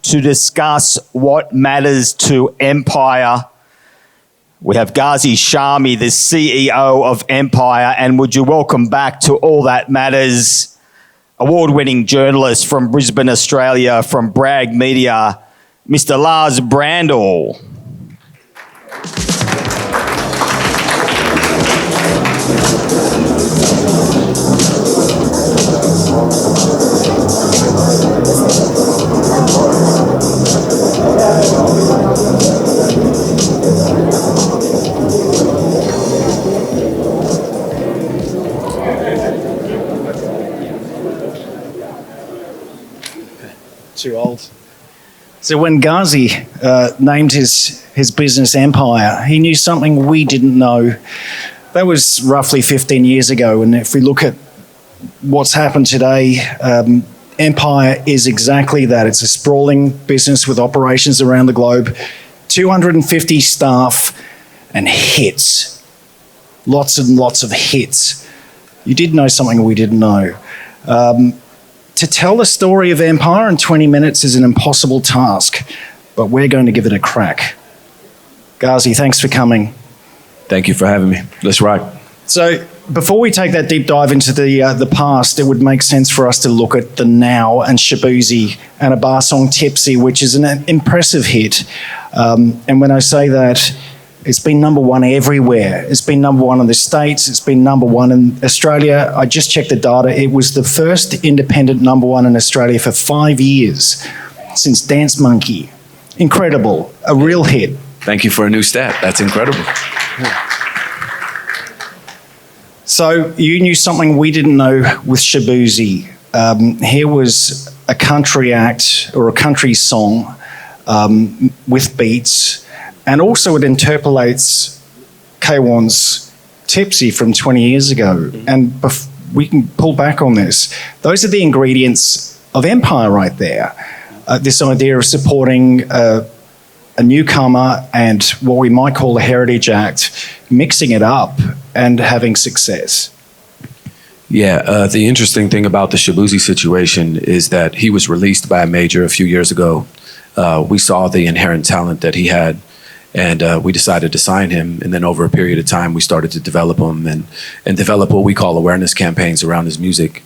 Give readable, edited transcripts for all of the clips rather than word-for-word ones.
to discuss what matters to Empire. We have Ghazi Shami, the CEO of Empire, and would you welcome back to All That Matters, award-winning journalist from Brisbane, Australia, from Bragg Media, Mr. Lars Brandle. Too old. So when Ghazi named his business Empire, he knew something we didn't know. That was roughly 15 years ago, and if we look at what's happened today, Empire is exactly that. It's a sprawling business with operations around the globe, 250 staff, and hits. Lots and lots of hits. You did know something we didn't know. To tell the story of Empire in 20 minutes is an impossible task, but we're going to give it a crack. Ghazi, thanks for coming. Thank you for having me. Let's rock. So before we take that deep dive into the past, it would make sense for us to look at the now and Shabuzi and a bar song, Tipsy, which is an impressive hit. And when I say that, it's been number one everywhere. It's been number one in the States. It's been number one in Australia. I just checked the data. It was the first independent number one in Australia for 5 years since Dance Monkey. Incredible. A real hit. Thank you for a new stat. That's incredible. So you knew something we didn't know with Shabuzi. Here was a country act or a country song with beats. And also it interpolates K1's Tipsy from 20 years ago. And we can pull back on this. Those are the ingredients of Empire right there. This idea of supporting a newcomer and what we might call a heritage act, mixing it up and having success. Yeah, the interesting thing about the Shabuzi situation is that he was released by a major a few years ago. We saw the inherent talent that he had, and we decided to sign him. And then over a period of time, we started to develop him and develop what we call awareness campaigns around his music.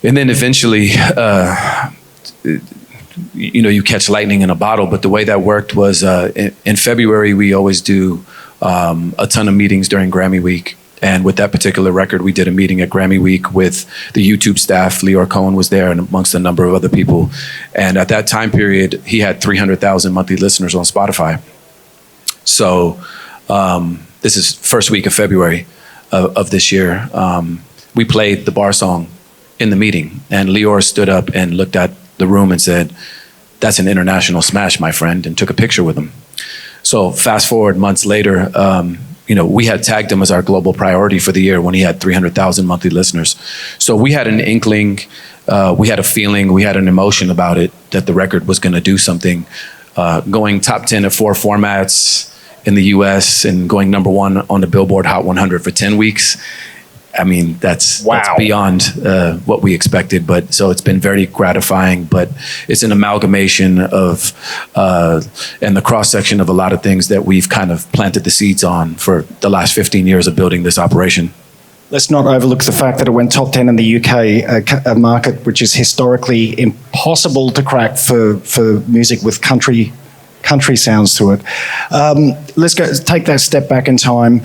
And then eventually, you catch lightning in a bottle. But the way that worked was in February, we always do a ton of meetings during Grammy Week. And with that particular record, we did a meeting at Grammy Week with the YouTube staff. Leor Cohen was there and amongst a number of other people. And at that time period, he had 300,000 monthly listeners on Spotify. So this is first week of February of this year. We played the bar song in the meeting, and Leor stood up and looked at the room and said, "That's an international smash, my friend," and took a picture with him. So fast forward months later, we had tagged him as our global priority for the year when he had 300,000 monthly listeners. So we had an inkling, we had a feeling, we had an emotion about it that the record was going to do something. Going top 10 at 4 formats in the US and going number one on the Billboard Hot 100 for 10 weeks. I mean, that's beyond what we expected. But so it's been very gratifying, but it's an amalgamation of and the cross section of a lot of things that we've kind of planted the seeds on for the last 15 years of building this operation. Let's not overlook the fact that it went top 10 in the UK, a market which is historically impossible to crack for music with country sounds to it. Let's take that step back in time.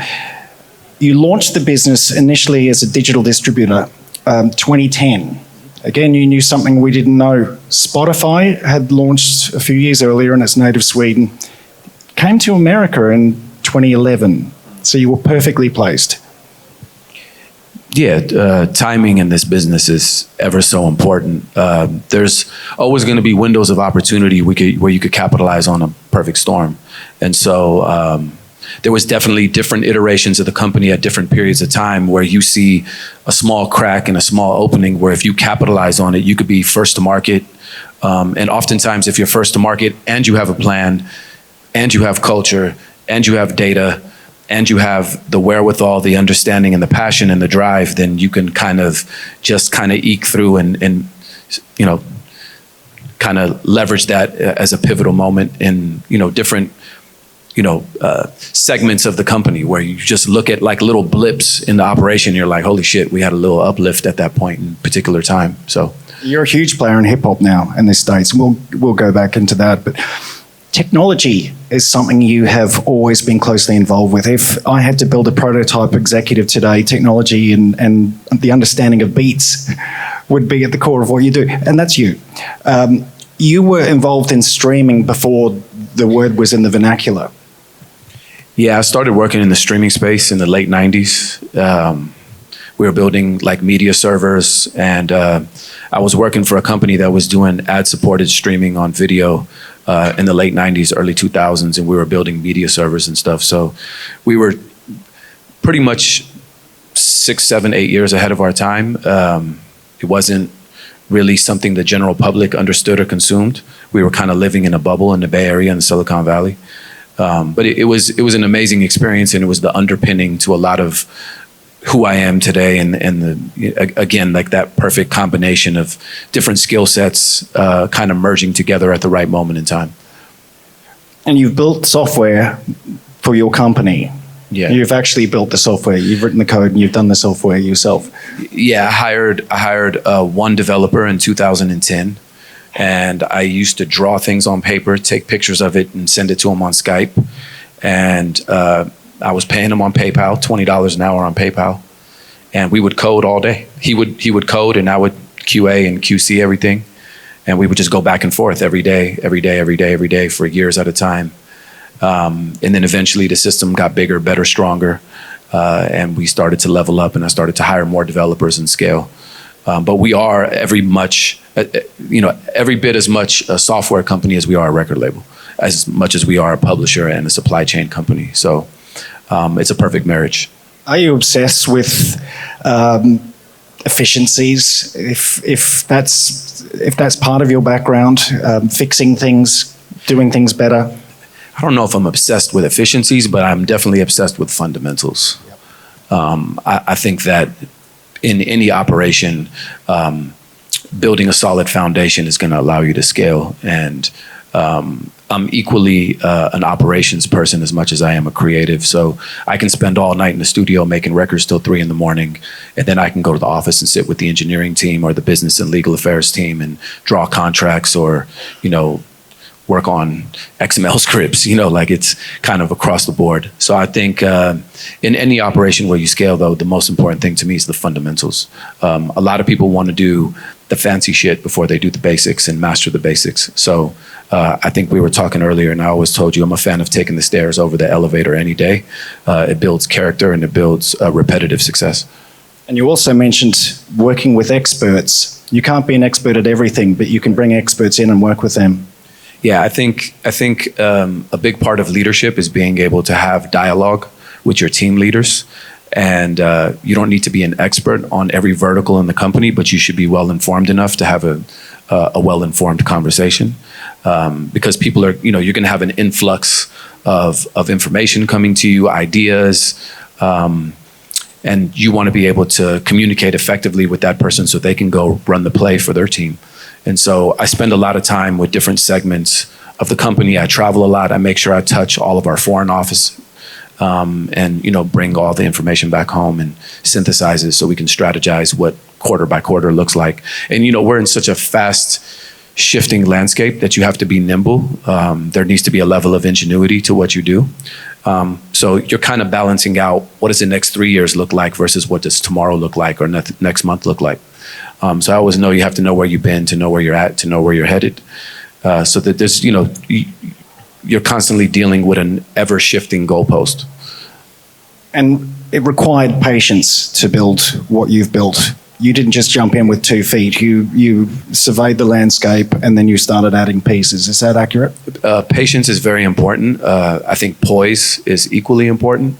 You launched the business initially as a digital distributor, 2010. Again, you knew something we didn't know. Spotify had launched a few years earlier in its native Sweden. Came to America in 2011, so you were perfectly placed. Yeah, timing in this business is ever so important. There's always going to be windows of opportunity where you could capitalize on a perfect storm. And so there was definitely different iterations of the company at different periods of time where you see a small crack and a small opening where if you capitalize on it, you could be first to market. And oftentimes if you're first to market and you have a plan and you have culture and you have data and you have the wherewithal, the understanding and the passion and the drive, then you can kind of eke through and kind of leveraged that as a pivotal moment in, different, segments of the company where you just look at like little blips in the operation. You're like, holy shit, we had a little uplift at that point in particular time. So you're a huge player in hip hop now in the States. We'll go back into that, but technology is something you have always been closely involved with. If I had to build a prototype executive today, technology and the understanding of beats would be at the core of what you do, and that's you. You were involved in streaming before the word was in the vernacular. Yeah, I started working in the streaming space in the late 90s. We were building like media servers, and I was working for a company that was doing ad-supported streaming on video in the late 90s, early 2000s, and we were building media servers and stuff. So we were pretty much 6, 7, 8 years ahead of our time. It wasn't really something the general public understood or consumed. We were kind of living in a bubble in the Bay Area and Silicon Valley. But it was an amazing experience, and it was the underpinning to a lot of who I am today, and again, like that perfect combination of different skill sets kind of merging together at the right moment in time. And you've built software for your company. Yeah. You've actually built the software. You've written the code and you've done the software yourself. Yeah, I hired one developer in 2010. And I used to draw things on paper, take pictures of it, and send it to him on Skype. And I was paying him on PayPal, $20 an hour on PayPal. And we would code all day. He would code, and I would QA and QC everything. And we would just go back and forth every day for years at a time. And then eventually the system got bigger, better, stronger. And we started to level up, and I started to hire more developers and scale. But we are every bit as much a software company as we are a record label, as much as we are a publisher and a supply chain company. So it's a perfect marriage. Are you obsessed with efficiencies? If that's part of your background, fixing things, doing things better? I don't know if I'm obsessed with efficiencies, but I'm definitely obsessed with fundamentals. Yep. I think that in any operation, building a solid foundation is going to allow you to scale. And I'm equally an operations person as much as I am a creative. So I can spend all night in the studio making records till 3 a.m, and then I can go to the office and sit with the engineering team or the business and legal affairs team and draw contracts or, work on XML scripts, like it's kind of across the board. So I think in any operation where you scale, though, the most important thing to me is the fundamentals. A lot of people want to do the fancy shit before they do the basics and master the basics. So I think we were talking earlier, and I always told you I'm a fan of taking the stairs over the elevator any day. It builds character and it builds repetitive success. And you also mentioned working with experts. You can't be an expert at everything, but you can bring experts in and work with them. Yeah, I think a big part of leadership is being able to have dialogue with your team leaders. And you don't need to be an expert on every vertical in the company, but you should be well-informed enough to have a well-informed conversation. Because people are, you're going to have an influx of information coming to you, ideas, and you want to be able to communicate effectively with that person so they can go run the play for their team. And so I spend a lot of time with different segments of the company. I travel a lot. I make sure I touch all of our foreign office and, bring all the information back home and synthesize it so we can strategize what quarter by quarter looks like. And, we're in such a fast shifting landscape that you have to be nimble. There needs to be a level of ingenuity to what you do. So you're kind of balancing out what does the next 3 years look like versus what does tomorrow look like or next month look like. So I always know you have to know where you've been to know where you're at, to know where you're headed. So that there's, you're constantly dealing with an ever shifting goalpost. And it required patience to build what you've built. You didn't just jump in with 2 feet. You surveyed the landscape and then you started adding pieces. Is that accurate? Patience is very important. I think poise is equally important.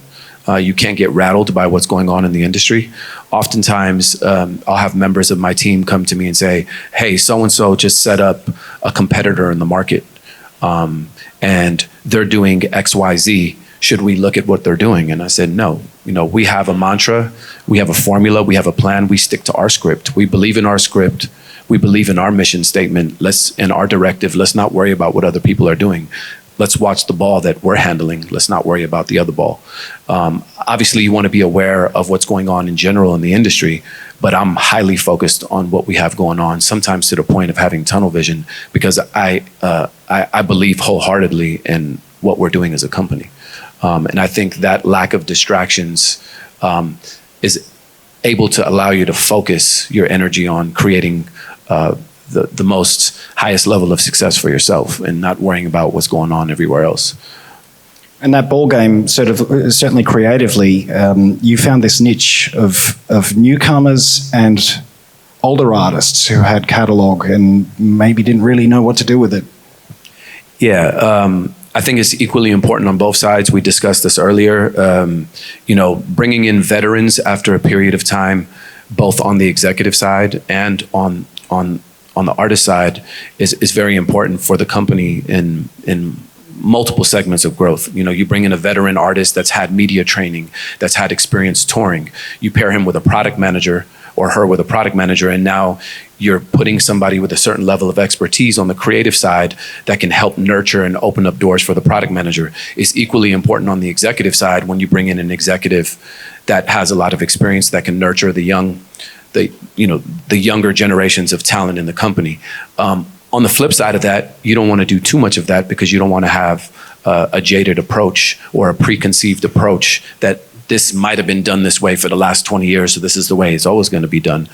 You can't get rattled by what's going on in the industry. Oftentimes, I'll have members of my team come to me and say, hey, so-and-so just set up a competitor in the market, and they're doing X, Y, Z. Should we look at what they're doing? And I said, no. We have a mantra, we have a formula, we have a plan, we stick to our script. We believe in our script, we believe in our mission statement, in our directive, let's not worry about what other people are doing. Let's watch the ball that we're handling. Let's not worry about the other ball. Obviously, you want to be aware of what's going on in general in the industry, but I'm highly focused on what we have going on, sometimes to the point of having tunnel vision, because I believe wholeheartedly in what we're doing as a company. And I think that lack of distractions is able to allow you to focus your energy on creating the most highest level of success for yourself and not worrying about what's going on everywhere else. And that ball game, certainly creatively, you found this niche of newcomers and older artists who had catalog and maybe didn't really know what to do with it. Yeah, I think it's equally important on both sides. We discussed this earlier. Bringing in veterans after a period of time, both on the executive side and on the artist side, is very important for the company in multiple segments of growth. You bring in a veteran artist that's had media training, that's had experience touring. You pair him with a product manager or her with a product manager, and now you're putting somebody with a certain level of expertise on the creative side that can help nurture and open up doors for the product manager. It's equally important on the executive side when you bring in an executive that has a lot of experience that can nurture the younger generations of talent in the company. On the flip side of that, you don't want to do too much of that because you don't want to have a jaded approach or a preconceived approach that this might have been done this way for the last 20 years, so this is the way it's always going to be done.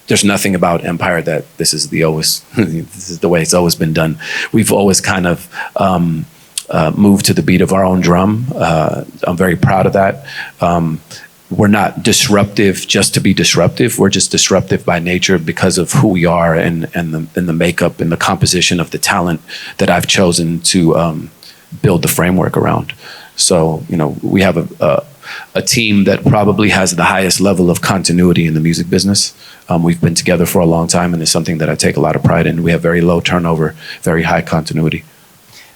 There's nothing about Empire that this is the way it's always been done. We've always kind of moved to the beat of our own drum. I'm very proud of that. We're not disruptive just to be disruptive. We're just disruptive by nature because of who we are and the makeup and the composition of the talent that I've chosen to build the framework around. So, we have a team that probably has the highest level of continuity in the music business. We've been together for a long time, and it's something that I take a lot of pride in. We have very low turnover, very high continuity.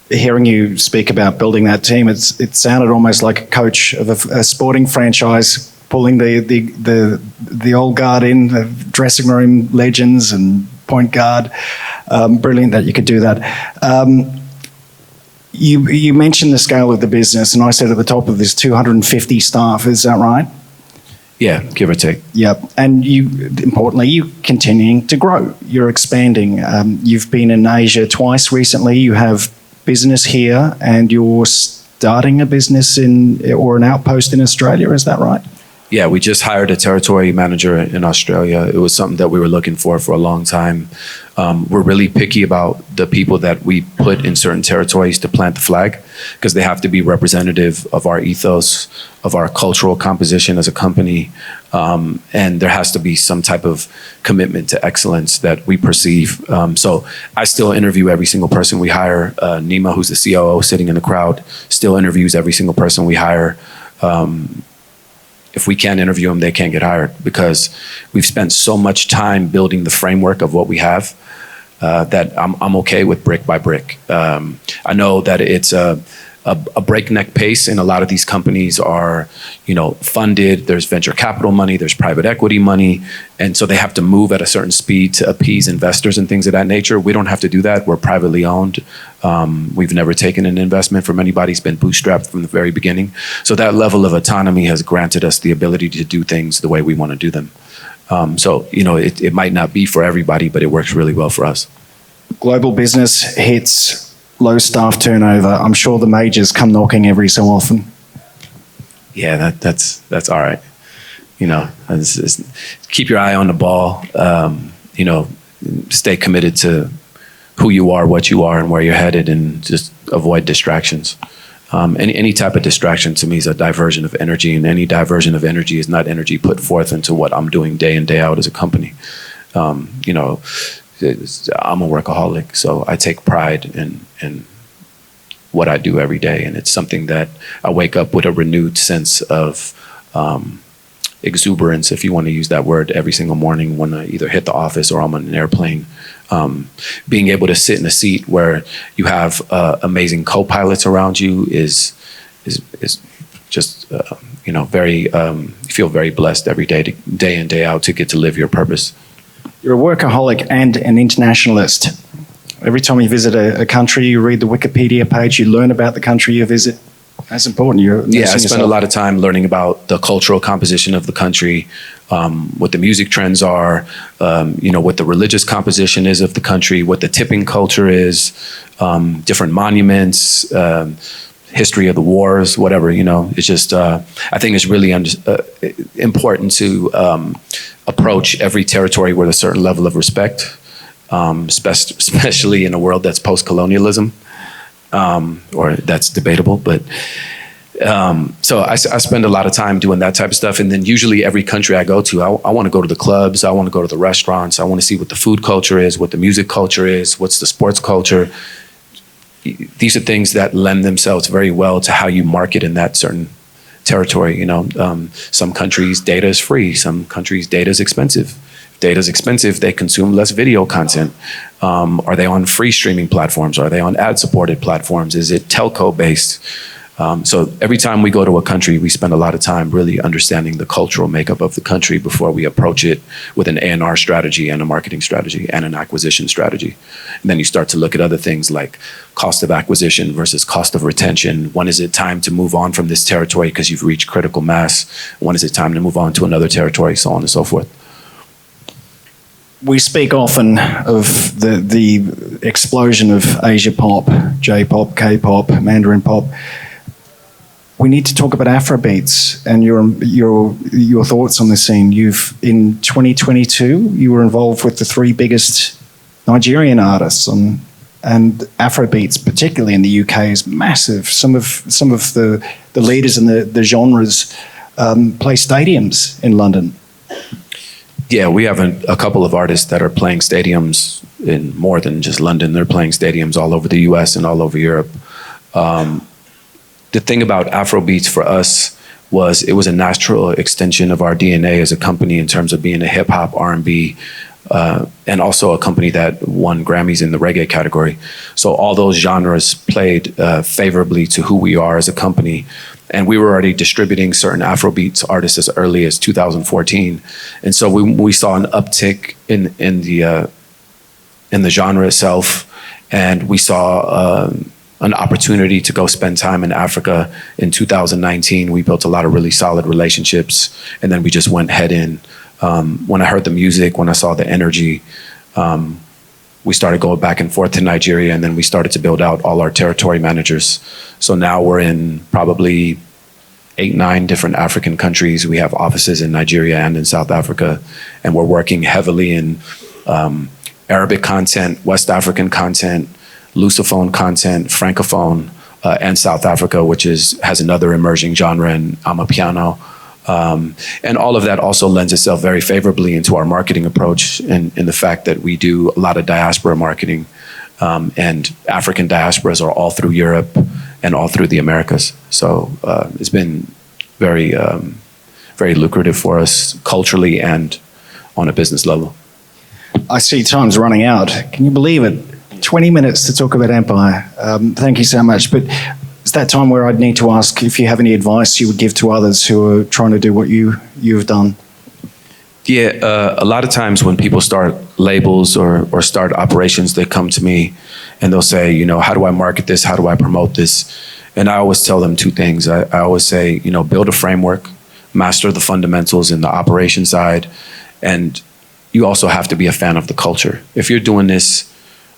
Hearing you speak about building that team, it sounded almost like a coach of a sporting franchise, pulling the old guard in, the dressing room legends and point guard. Brilliant that you could do that. You mentioned the scale of the business, and I said at the top of this 250 staff. Is that right? Yeah, give or take. Yep. And importantly, you're continuing to grow. You're expanding. You've been in Asia twice recently. You have business here, and you're starting a business or an outpost in Australia. Is that right? Yeah, we just hired a territory manager in Australia. It was something that we were looking for a long time. We're really picky about the people that we put in certain territories to plant the flag, because they have to be representative of our ethos, of our cultural composition as a company. And there has to be some type of commitment to excellence that we perceive. So I still interview every single person we hire. Nima, who's the COO sitting in the crowd, still interviews every single person we hire. If we can't interview them, they can't get hired, because we've spent so much time building the framework of what we have that I'm okay with brick by brick. I know that it's a breakneck pace, and a lot of these companies are, funded. There's venture capital money, there's private equity money, and so they have to move at a certain speed to appease investors and things of that nature. We don't have to do that. We're privately owned. We've never taken an investment from anybody. It's been bootstrapped from the very beginning. So that level of autonomy has granted us the ability to do things the way we want to do them. So it might not be for everybody, but it works really well for us. Global business hits low staff turnover. I'm sure the majors come knocking every so often. Yeah, that's all right. Keep your eye on the ball. Stay committed to who you are, what you are, and where you're headed, and just avoid distractions. Any type of distraction to me is a diversion of energy, and any diversion of energy is not energy put forth into what I'm doing day in, day out as a company. I'm a workaholic, so I take pride in what I do every day, and it's something that I wake up with a renewed sense of exuberance, if you want to use that word, every single morning when I either hit the office or I'm on an airplane. Being able to sit in a seat where you have amazing co-pilots around you is just very you feel very blessed every day, day in, day out, to get to live your purpose. You're a workaholic and an internationalist. Every time you visit a country, you read the Wikipedia page, you learn about the country you visit. That's important. I spend a lot of time learning about the cultural composition of the country, what the music trends are, what the religious composition is of the country, what the tipping culture is, different monuments, history of the wars, whatever. It's just, I think it's really important to approach every territory with a certain level of respect, especially in a world that's post-colonialism. Or that's debatable, but so I spend a lot of time doing that type of stuff. And then usually every country I go to, I want to go to the clubs, I want to go to the restaurants, I want to see what the food culture is, what the music culture is, what's the sports culture. These are things that lend themselves very well to how you market in that certain territory. Some countries data is free, some countries data is expensive. Data is expensive, they consume less video content. Are they on free streaming platforms? Are they on ad-supported platforms? Is it telco-based? So every time we go to a country, we spend a lot of time really understanding the cultural makeup of the country before we approach it with an A&R strategy and a marketing strategy and an acquisition strategy. And then you start to look at other things like cost of acquisition versus cost of retention. When is it time to move on from this territory because you've reached critical mass? When is it time to move on to another territory, so on and so forth? We speak often of the explosion of Asia pop, J-pop, K-pop, Mandarin pop. We need to talk about Afrobeats and your thoughts on the scene. In 2022, you were involved with the 3 biggest Nigerian artists, and Afrobeats, particularly in the UK, is massive. Some of the leaders in the genres play stadiums in London. Yeah, we have a couple of artists that are playing stadiums in more than just London. They're playing stadiums all over the US and all over Europe. The thing about Afrobeats for us was it was a natural extension of our DNA as a company in terms of being a hip hop, R&B, and also a company that won Grammys in the reggae category. So all those genres played favorably to who we are as a company. And we were already distributing certain Afrobeats artists as early as 2014. And so we saw an uptick in the genre itself, and we saw an opportunity to go spend time in Africa. In 2019, we built a lot of really solid relationships, and then we just went head in. When I heard the music, when I saw the energy, we started going back and forth to Nigeria, and then we started to build out all our territory managers. So now we're in probably 8, 9 different African countries. We have offices in Nigeria and in South Africa, and we're working heavily in Arabic content, West African content, Lusophone content, Francophone, and South Africa, which has another emerging genre in Amapiano. And all of that also lends itself very favorably into our marketing approach in the fact that we do a lot of diaspora marketing, and African diasporas are all through Europe and all through the Americas. So it's been very, very lucrative for us culturally and on a business level. I see time's running out. Can you believe it? 20 minutes to talk about Empire. Thank you so much. But it's that time where I'd need to ask if you have any advice you would give to others who are trying to do what you've done. Yeah, a lot of times when people start labels or start operations, they come to me and they'll say, how do I market this? How do I promote this? And I always tell them 2 things. I always say, build a framework, master the fundamentals in the operation side, and you also have to be a fan of the culture. If you're doing this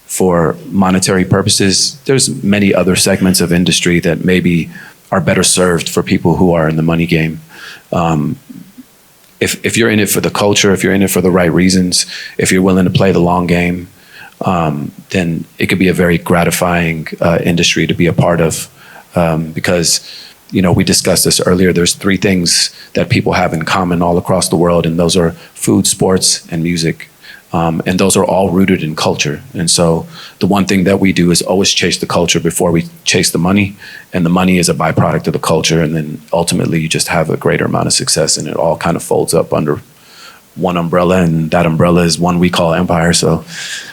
for monetary purposes, there's many other segments of industry that maybe are better served for people who are in the money game. If you're in it for the culture, if you're in it for the right reasons, if you're willing to play the long game, then it could be a very gratifying industry to be a part of. Because, we discussed this earlier, there's 3 things that people have in common all across the world, and those are food, sports, and music. And those are all rooted in culture. And so the one thing that we do is always chase the culture before we chase the money. And the money is a byproduct of the culture. And then ultimately you just have a greater amount of success, and it all kind of folds up under one umbrella. And that umbrella is one we call Empire. So,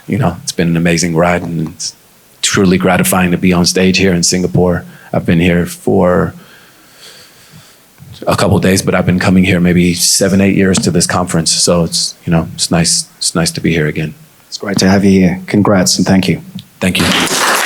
it's been an amazing ride, and it's truly gratifying to be on stage here in Singapore. I've been here for a couple of days, but I've been coming here maybe 7, 8 years to this conference. So it's, you know, it's nice. It's nice to be here again. It's great to have you here. Congrats and thank you. Thank you.